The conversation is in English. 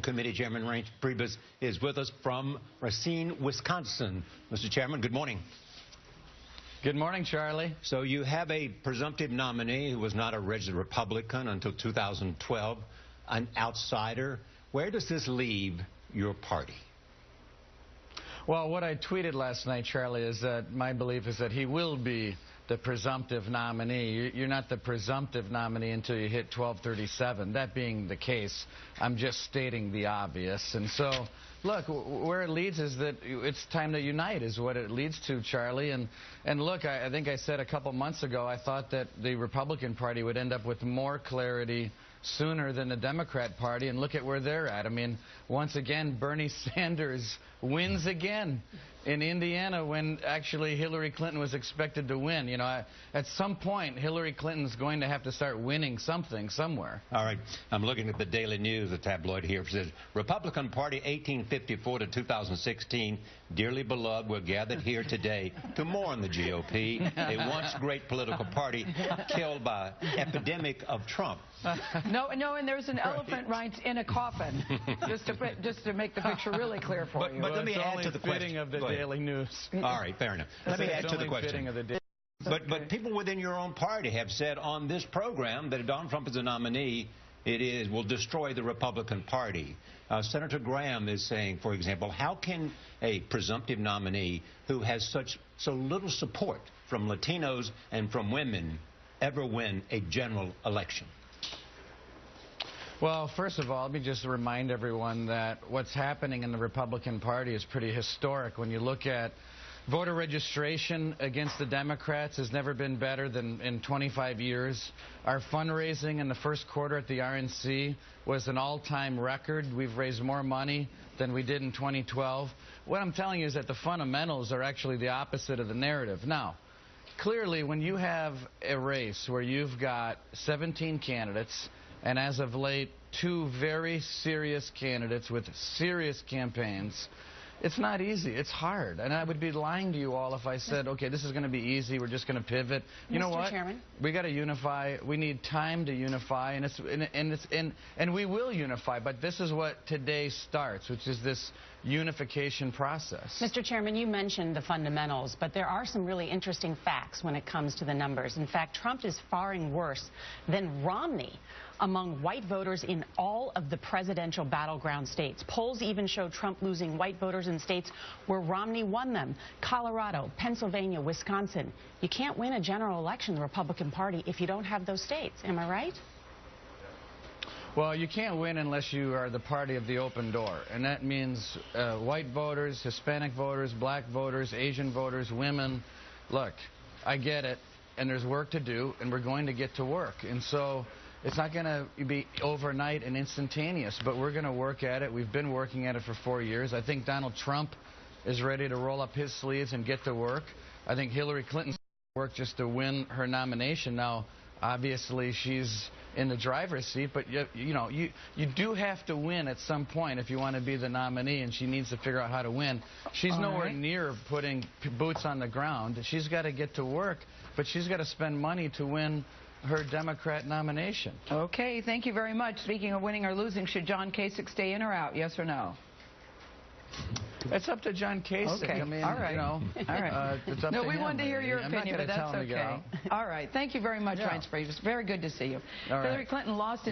Committee Chairman Reince Priebus is with us from Racine, Wisconsin. Mr. Chairman, good morning. Good morning, Charlie. So you have a presumptive nominee who was not a registered Republican until 2012, an outsider. Where does this leave your party? Well, what I tweeted last night, Charlie, is that my belief is that he will be the presumptive nominee. You're not the presumptive nominee until you hit 1237. That being the case, I'm just stating the obvious. And so, look, where it leads is that it's time to unite is what it leads to, Charlie. And look, I think I said a couple months ago I thought that the Republican Party would end up with more clarity sooner than the Democrat Party, and look at where they're at. I mean, once again, Bernie Sanders wins again in Indiana when actually Hillary Clinton was expected to win. You know, at some point, Hillary Clinton's going to have to start winning something somewhere. All right. I'm looking at the Daily News, the tabloid here. It says, Republican Party 1854 to 2016, dearly beloved, we're gathered here today to mourn the GOP, a once great political party killed by epidemic of Trump. No, and there's an elephant, Reince, in a coffin, just to make the picture really clear for you. But let me add to the question of the Daily News. All right, fair enough. Let me add to the question. But people within your own party have said on this program that if Donald Trump is a nominee, will destroy the Republican Party. Senator Graham is saying, for example, how can a presumptive nominee who has so little support from Latinos and from women ever win a general election? Well, first of all, let me just remind everyone that what's happening in the Republican Party is pretty historic. When you look at voter registration against the Democrats has never been better than in 25 years. Our fundraising in the first quarter at the RNC was an all-time record. We've raised more money than we did in 2012. What I'm telling you is that the fundamentals are actually the opposite of the narrative. Now, clearly, when you have a race where you've got 17 candidates, and as of late, 2 very serious candidates with serious campaigns, it's not easy. It's hard. And I would be lying to you all if I said, okay, this is going to be easy. We're just going to pivot. You know what? Chairman? We got to unify. We need time to unify, and we will unify. But this is what today starts, which is this unification process. Mr. Chairman, you mentioned the fundamentals, but there are some really interesting facts when it comes to the numbers. In fact, Trump is faring worse than Romney among white voters in all of the presidential battleground states. Polls even show Trump losing white voters in states where Romney won them: Colorado, Pennsylvania, Wisconsin. You can't win a general election in the Republican Party if you don't have those states. Am I right? Well, you can't win unless you are the party of the open door, and that means white voters, Hispanic voters, black voters, Asian voters, women. Look, I get it, and there's work to do, and we're going to get to work. And so it's not going to be overnight and instantaneous, but we're going to work at it. We've been working at it for 4 years. I think Donald Trump is ready to roll up his sleeves and get to work. I think Hillary Clinton's work just to win her nomination. Now, obviously, she's in the driver's seat, but you do have to win at some point if you want to be the nominee, and she needs to figure out how to win. She's nowhere near putting boots on the ground. She's got to get to work, but she's got to spend money to win her Democrat nomination. Okay, thank you very much. Speaking of winning or losing, should John Kasich stay in or out, yes or no? It's up to John Kasich. Okay, I mean, all right. You know, all right. It's up no, to we him. wanted to hear your opinion, but that's okay. All right, thank you very much, Reince Priebus. Very good to see you. All right. Hillary Clinton lost